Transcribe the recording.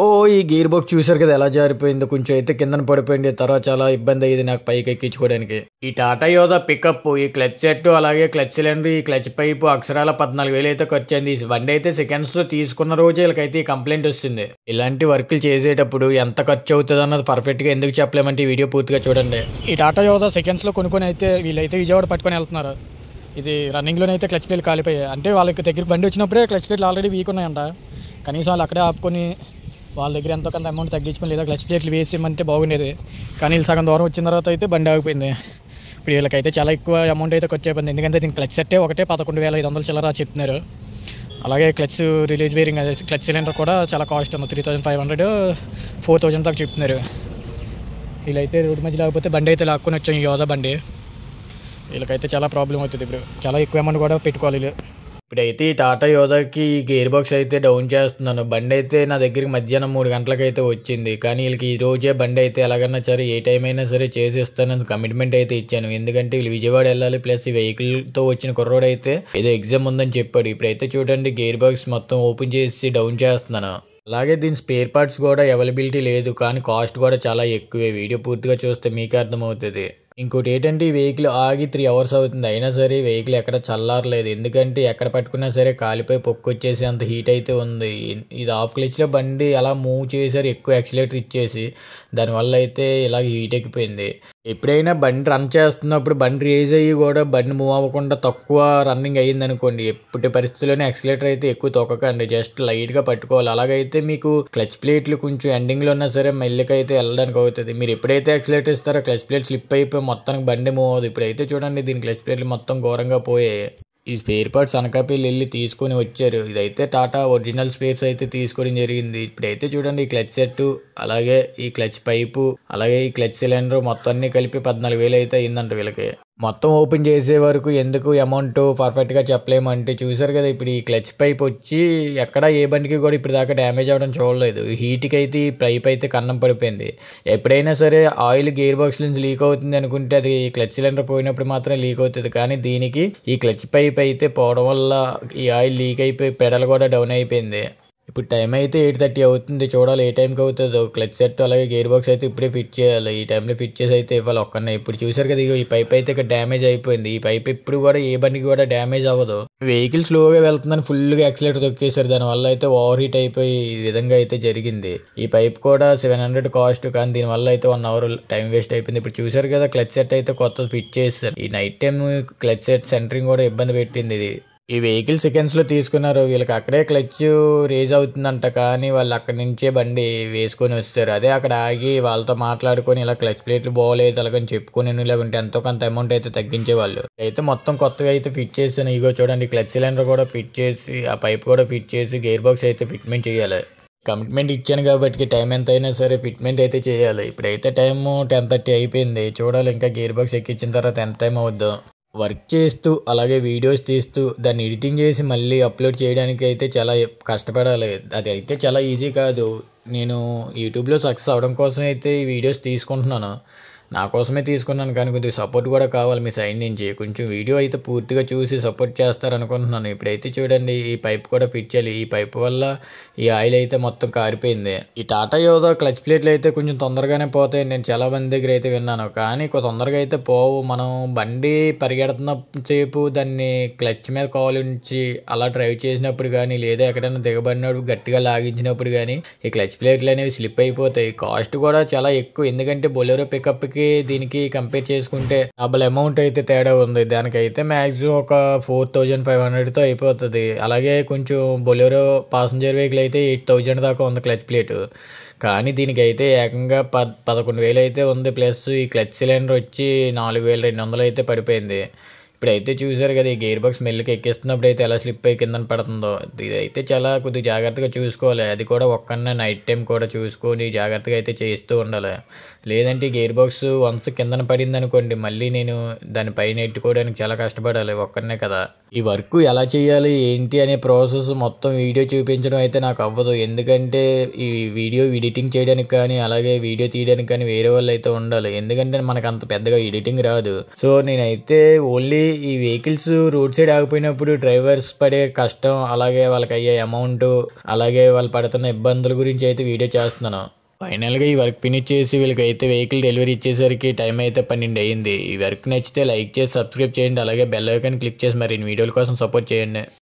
ఓ ఈ gear box చూసారు కదా ఎలా జారిపోయిందో. కొంచెం అయితే కిందన పడిపోయింది. తర్వాత చాలా ఇబ్బంది అయ్యింది నాకు పైకి ఎక్కించుకోవడానికి. ఈ టాటా యోదా పికప్, ఈ క్లచ్ సెట్, అలాగే క్లచ్ సిలిండర్, ఈ క్లచ్ పైపు అక్షరాల 14,000 అయితే ఖర్చు అయింది. ఈ బండి అయితే సెకండ్స్ లో తీసుకున్న రోజే వీళ్ళకైతే ఈ కంప్లైంట్ వస్తుంది. ఇలాంటి వర్క్లు చేసేటప్పుడు ఎంత ఖర్చు అవుతుంది అన్నది పర్ఫెక్ట్ గా ఎందుకు చెప్పలేమంటే ఈ వీడియో పూర్తిగా చూడండి. ఈ టాటా యోదా సెకండ్స్ లో కొనుక్కొని అయితే వీళ్ళైతే విజయవాడ పట్టుకొని వెళ్తున్నారు. ఇది రన్నింగ్లోనే అయితే క్లచ్ ప్లేట్లు కాలిపోయాయి. అంటే వాళ్ళకి దగ్గర బండి వచ్చినప్పుడే క్లచ్ ప్లేట్లు ఆల్రెడీ వీక్ ఉన్నాయంట. కనీసం వాళ్ళు అక్కడే ఆపుకొని వాళ్ళ దగ్గర ఎంతో కొంత అమౌంట్ తగ్గించుకొని లేదా క్లచ్ ప్లేట్లు వేసేయమంటే బాగుండేది. కానీ వీళ్ళు సగం దూరం వచ్చిన తర్వాత అయితే బండి ఆగిపోయింది. ఇప్పుడు వీళ్ళకైతే చాలా ఎక్కువ అమౌంట్ అయితే ఖర్చు అయిపోయింది. ఎందుకంటే దీనికి క్లచ్ సెట్టే ఒకటే 11,500 చిల్లర చెప్తున్నారు. అలాగే క్లచ్ రిలీజ్ బేరింగ్ అదే క్లచ్ సిలిండర్ కూడా చాలా కాస్ట్ ఉంది. 3,500 4,000 దాకా చెప్తున్నారు. వీళ్ళైతే రోడ్డు మధ్య లేకపోతే బండి అయితే లాక్కొని వచ్చాం ఈ యోదా బండి. వీళ్ళకైతే చాలా ప్రాబ్లం అవుతుంది. ఇప్పుడు చాలా ఎక్కువ అమౌంట్ కూడా పెట్టుకోవాలి వీళ్ళు. ఇప్పుడైతే ఈ టాటా యోదాకి గేర్ బాక్స్ అయితే డౌన్ చేస్తున్నాను. బండి అయితే నా దగ్గరికి మధ్యాహ్నం 3 గంటలకు అయితే వచ్చింది. కానీ వీళ్ళకి ఈ రోజే బండి అయితే ఎలాగన్నా సరే ఏ టైం అయినా సరే చేసేస్తానని కమిట్మెంట్ అయితే ఇచ్చాను. ఎందుకంటే వీళ్ళు విజయవాడ వెళ్ళాలి. ప్లస్ ఈ వెహికల్తో వచ్చిన కుర్రోడు అయితే ఏదో ఎగ్జామ్ ఉందని చెప్పాడు. ఇప్పుడైతే చూడండి గేర్ బాక్స్ మొత్తం ఓపెన్ చేసి డౌన్ చేస్తున్నాను. అలాగే దీని స్పేర్ పార్ట్స్ కూడా అవైలబిలిటీ లేదు. కానీ కాస్ట్ కూడా చాలా ఎక్కువే. వీడియో పూర్తిగా చూస్తే మీకే అర్థమవుతుంది. ఇంకోటి ఏంటంటే ఈ వెహికల్ ఆగి 3 అవర్స్ అవుతుంది. అయినా సరే వెహికల్ ఎక్కడ చల్లారలేదు. ఎందుకంటే ఎక్కడ పట్టుకున్నా సరే కాలిపోయి పొక్కు వచ్చేసి అంత హీట్ అయితే ఉంది. ఇది ఆఫ్ క్లచ్లో బండి అలా మూవ్ చేశారు, ఎక్కువ యాక్సిలేటర్ ఇచ్చేసి. దానివల్ల అయితే ఇలాగ హీట్ ఎక్కిపోయింది. ఎప్పుడైనా బండి రన్ చేస్తున్నప్పుడు బండి రేజ్ అయ్యి కూడా బండి మూవ్ అవ్వకుండా తక్కువ రన్నింగ్ అయ్యింది అనుకోండి, ఎప్పటి పరిస్థితుల్లోనే యాక్సిలేటర్ అయితే ఎక్కువ తొక్కకండి. జస్ట్ లైట్గా పట్టుకోవాలి. అలాగైతే మీకు క్లచ్ ప్లేట్లు కొంచెం ఎండింగ్లో ఉన్నా సరే మెల్లిగా అయితే వెళ్ళడానికి అవుతుంది. మీరు ఎప్పుడైతే యాక్సిలేటర్ ఇస్తారో క్లచ్ ప్లేట్ స్లిప్ అయిపోయి మొత్తానికి బండి మూవ్ అవ్వదు. ఇప్పుడైతే చూడండి దీని క్లచ్ ప్లేట్లు మొత్తం ఘోరంగా పోయాయి. ఈ స్పేర్ పార్ట్స్ అనకాపల్లి వెళ్ళి తీసుకొని వచ్చారు. ఇదైతే టాటా ఒరిజినల్ స్పేర్స్ అయితే తీసుకోవడం జరిగింది. ఇప్పుడైతే చూడండి ఈ క్లచ్ సెట్, అలాగే ఈ క్లచ్ పైపు, అలాగే ఈ క్లచ్ సిలిండర్ మొత్తం అన్ని కలిపి 14,000 అయితే అయిందంట వీళ్ళకి. మొత్తం ఓపెన్ చేసే వరకు ఎందుకు అమౌంట్ పర్ఫెక్ట్గా చెప్పలేమంటే చూసారు కదా. ఇప్పుడు ఈ క్లచ్ పైప్ వచ్చి ఎక్కడ ఏ బండికి కూడా ఇప్పుడు దాకా డ్యామేజ్ అవ్వడం చూడలేదు. హీట్కి అయితే ఈ పైప్ అయితే కన్నం పడిపోయింది. ఎప్పుడైనా సరే ఆయిల్ గేర్ బాక్స్ నుంచి లీక్ అవుతుంది అనుకుంటే అది క్లచ్ సిలిండర్ పోయినప్పుడు మాత్రం లీక్ అవుతుంది. కానీ దీనికి ఈ క్లచ్ పైప్ అయితే పోవడం వల్ల ఈ ఆయిల్ లీక్ అయిపోయి పెడల్ కూడా డౌన్ అయిపోయింది. ఇప్పుడు టైం అయితే 8:30 అవుతుంది. చూడాలి ఏ టైంకి అవుతుందో. క్లచ్ సెట్ అలాగే గేర్ బాక్స్ అయితే ఇప్పుడే ఫిట్ చేయాలి. ఈ టైంలో ఫిట్ చేసి అయితే ఇవ్వాలి ఒక్కనే. ఇప్పుడు చూసారు కదా ఈ పైప్ అయితే ఇక్కడ డ్యామేజ్ అయిపోయింది. ఈ పైప్ ఇప్పుడు కూడా ఏ బండికి కూడా డ్యామేజ్ అవ్వదు. వెహికల్ స్లోగా వెళ్తుందని ఫుల్గా యాక్సిలేటర్ తొక్కేశారు. దానివల్ల అయితే ఓవర్ హీట్ అయిపోయి ఈ విధంగా అయితే జరిగింది. ఈ పైప్ కూడా 700 కాస్ట్. కానీ దీనివల్ల అయితే 1 అవర్ టైం వేస్ట్ అయిపోయింది. ఇప్పుడు చూసారు కదా క్లచ్ సెట్ అయితే కొత్త ఫిట్ చేశారు. ఈ night time clutch set centering కూడా ఇబ్బంది పెట్టింది. ఇది ఈ వెహికల్ సెకండ్స్లో తీసుకున్నారు. వీళ్ళకి అక్కడే క్లచ్ రేజ్ అవుతుందంట. కానీ వాళ్ళు అక్కడి నుంచే బండి వేసుకొని వస్తారు. అదే అక్కడ ఆగి వాళ్ళతో మాట్లాడుకొని ఇలా క్లచ్ ప్లేట్లు బాగోలేదు అలాగని చెప్పుకొని ఇలాగంటే ఎంతో కొంత అమౌంట్ అయితే తగ్గించేవాళ్ళు. అయితే మొత్తం కొత్తగా అయితే ఫిట్ చేసాను. ఇగో చూడండి క్లచ్ సిలిండర్ కూడా ఫిట్ చేసి, ఆ పైప్ కూడా ఫిట్ చేసి, గేర్ బాక్స్ అయితే ఫిట్మెంట్ చేయాలి. కమిట్మెంట్ ఇచ్చాను కాబట్టి టైం ఎంత అయినా సరే ఫిట్మెంట్ అయితే చేయాలి. ఇప్పుడైతే టైం 10:30 అయిపోయింది. చూడాలి ఇంకా గేర్ బాక్స్ ఎక్కించిన తర్వాత ఎంత టైం అవుద్దో. వర్క్ చేస్తూ అలాగే వీడియోస్ తీస్తూ దాన్ని ఎడిటింగ్ చేసి మళ్ళీ అప్లోడ్ చేయడానికి అయితే చాలా కష్టపడాలి. అది అయితే చాలా ఈజీ కాదు. నేను యూట్యూబ్లో సక్సెస్ అవడం కోసం అయితే ఈ వీడియోస్ తీసుకుంటున్నాను. నా కోసమే తీసుకున్నాను. కానీ కొద్దిగా సపోర్ట్ కూడా కావాలి మీ సైడ్ నుంచి. కొంచెం వీడియో అయితే పూర్తిగా చూసి సపోర్ట్ చేస్తారనుకుంటున్నాను. ఇప్పుడైతే చూడండి ఈ పైప్ కూడా ఫిట్ చేయాలి. ఈ పైప్ వల్ల ఈ ఆయిల్ అయితే మొత్తం కారిపోయింది. ఈ టాటా యోదా క్లచ్ ప్లేట్లు అయితే కొంచెం తొందరగానే పోతాయి. నేను చాలా మంది దగ్గర అయితే విన్నాను. కానీ తొందరగా అయితే పోవు. మనం బండి పరిగెడుతున్న సేపు దాన్ని క్లచ్ మీద కాలుంచి అలా డ్రైవ్ చేసినప్పుడు కానీ, లేదా ఎక్కడైనా దిగబడినప్పుడు గట్టిగా లాగించినప్పుడు కానీ ఈ క్లచ్ ప్లేట్లు అనేవి స్లిప్ అయిపోతాయి. కాస్ట్ కూడా చాలా ఎక్కువ. ఎందుకంటే బొలెరో పికప్కి దీనికి కంపేర్ చేసుకుంటే డబుల్ అమౌంట్ అయితే తేడా ఉంది. దానికైతే మ్యాక్సిమం ఒక 4,500తో అయిపోతుంది. అలాగే కొంచెం బొలెరో పాసింజర్ వెహికల్ అయితే 8,000 దాకా ఉంది క్లచ్ ప్లేట్. కానీ దీనికి అయితే ఏకంగా 11,000 అయితే ఉంది. ప్లస్ ఈ క్లచ్ సిలిండర్ వచ్చి 4,200 అయితే పడిపోయింది. ఇప్పుడైతే చూసారు కదా ఈ గేర్ బాక్స్ మెల్లికి ఎక్కిస్తున్నప్పుడు అయితే ఎలా స్లిప్ అయ్యి కింద పడుతుందో. ఇదైతే చాలా కొద్దిగా జాగ్రత్తగా చూసుకోవాలి. అది కూడా ఒక్కనే నైట్ టైం కూడా చూసుకొని జాగ్రత్తగా అయితే చేస్తూ ఉండాలి. లేదంటే ఈ గేర్ బాక్స్ వన్స్ కిందన పడింది అనుకోండి, మళ్ళీ నేను దాని పైన ఎట్టుకోవడానికి చాలా కష్టపడాలి ఒక్కనే కదా. ఈ వర్క్ ఎలా చేయాలి ఏంటి అనే ప్రాసెస్ మొత్తం వీడియో చూపించడం అయితే నాకు అవ్వదు. ఎందుకంటే ఈ వీడియో ఎడిటింగ్ చేయడానికి కానీ అలాగే వీడియో తీయడానికి కానీ వేరే వాళ్ళు అయితే ఉండాలి. ఎందుకంటే మనకు అంత పెద్దగా ఎడిటింగ్ రాదు. సో నేనైతే ఓన్లీ ఈ వెహికల్స్ రోడ్ సైడ్ ఆగిపోయినప్పుడు డ్రైవర్స్ పడే కష్టం, అలాగే వాళ్ళకి అయ్యే అమౌంట్, అలాగే వాళ్ళు పడుతున్న ఇబ్బందుల గురించి అయితే వీడియో చేస్తున్నాను. ఫైనల్గా ఈ వర్క్ ఫినిష్ చేసి వీళ్ళకైతే వెహికల్ డెలివరీ ఇచ్చేసరికి టైం అయితే 12 అయింది. ఈ వర్క్ నచ్చితే లైక్ చేసి సబ్స్క్రైబ్ చేయండి, అలాగే బెల్ ఐకాన్ క్లిక్ చేసి మరిన్ని వీడియోల కోసం సపోర్ట్ చేయండి.